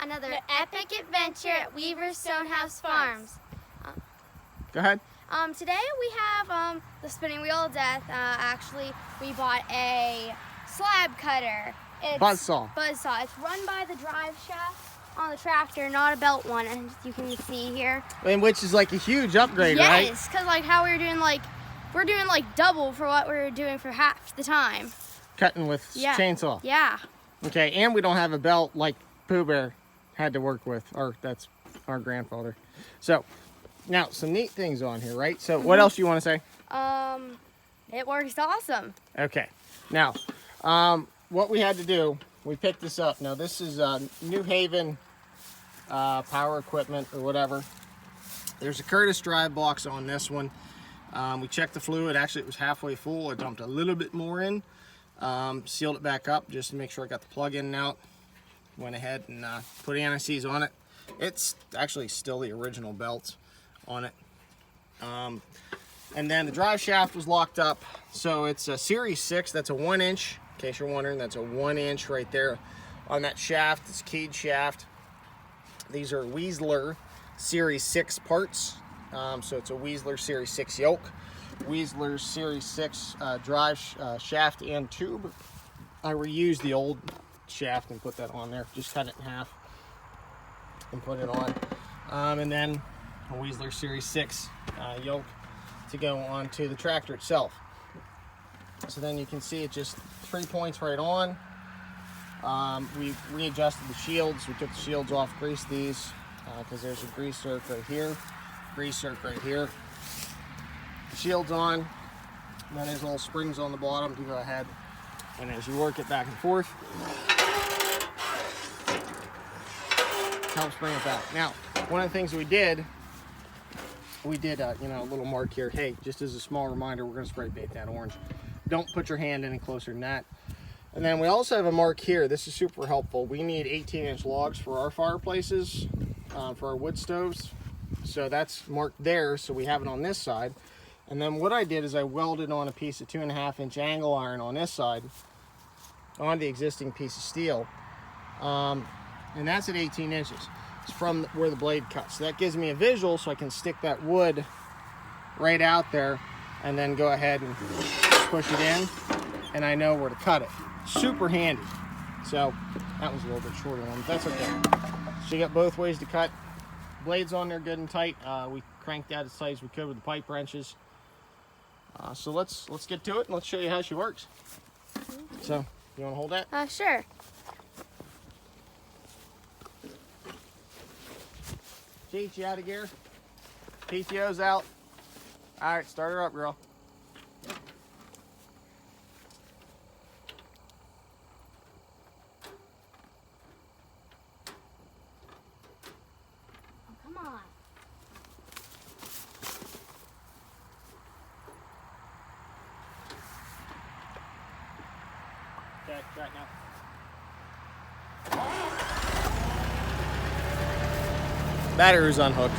another epic adventure at Weaver Stonehouse Farms. Go ahead. Today we have the spinning wheel of death. Actually, we bought a slab cutter. It's Buzzsaw. Buzzsaw. It's run by the drive shaft on the tractor, not a belt one, and you can see here. And which is like a huge upgrade, right? Yes, because like how we're doing like double for what we were doing for half the time. Cutting with chainsaw. Yeah. Okay, and we don't have a belt like Pooh Bear had to work with, or that's our grandfather. So, now some neat things on here, right? So, what else do you want to say? It works awesome. Okay, now, what we had to do, we picked this up. Now, this is New Haven power equipment or whatever. There's a Curtis drive box on this one. We checked the fluid. Actually, it was halfway full. I dumped a little bit more in. Sealed it back up just to make sure I got the plug in and out. Went ahead and put anti-seize on it. It's actually still the original belt on it. And then the drive shaft was locked up. So it's a Series 6. That's a 1-inch. In case you're wondering, that's a 1-inch right there on that shaft. It's a keyed shaft. These are Weasler Series 6 parts. So it's a Weasler Series 6 yoke. Weasler Series 6 drive shaft and tube. I reused the old shaft and put that on there. Just cut it in half and put it on. And then a Weasler Series 6 yoke to go onto the tractor itself. So then you can see it just 3 points right on. We readjusted the shields. We took the shields off, greased these because there's a grease zerk right here, grease zerk right here. Shields on, and then there's little springs on the bottom to go ahead, and as you work it back and forth, helps bring it back. Now, one of the things we did a little mark here. Hey, just as a small reminder, we're going to spray paint that orange. Don't put your hand any closer than that. And then we also have a mark here. This is super helpful. We need 18-inch logs for our fireplaces, for our wood stoves. So that's marked there, so we have it on this side. And then what I did is I welded on a piece of 2.5-inch angle iron on this side on the existing piece of steel. And that's at 18 inches. It's from where the blade cuts. So that gives me a visual so I can stick that wood right out there and then go ahead and push it in, and I know where to cut it. Super handy. So that was a little bit shorter one, but that's okay. So you got both ways to cut. Blades on there good and tight. We cranked that as tight as we could with the pipe wrenches. So let's get to it and let's show you how she works. So you want to hold that? Sure. Cheech, you out of gear? PTO's out. All right, start her up, girl. Okay, try it now. Battery is unhooked.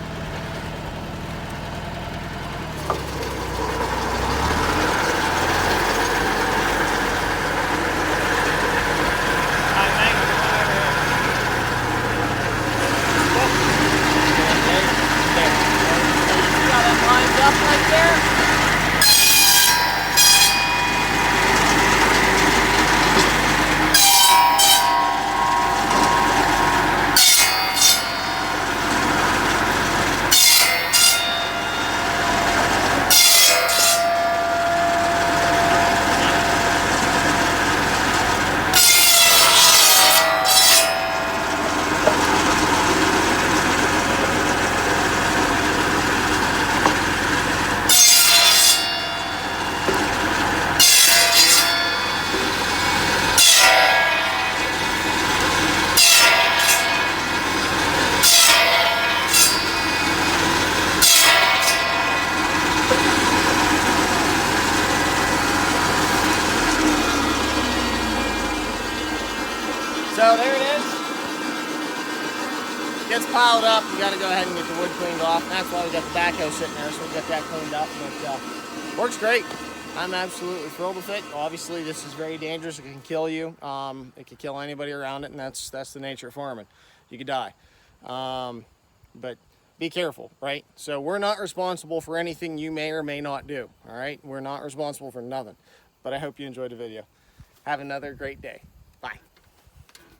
So there it is. Gets piled up. You got to go ahead and get the wood cleaned off. And that's why we got the backhoe sitting there, so we got that cleaned up. But works great. I'm absolutely thrilled with it. Obviously, this is very dangerous. It can kill you. It could kill anybody around it, and that's the nature of farming. You could die. But be careful, right? So we're not responsible for anything you may or may not do, all right? We're not responsible for nothing. But I hope you enjoyed the video. Have another great day. Bye.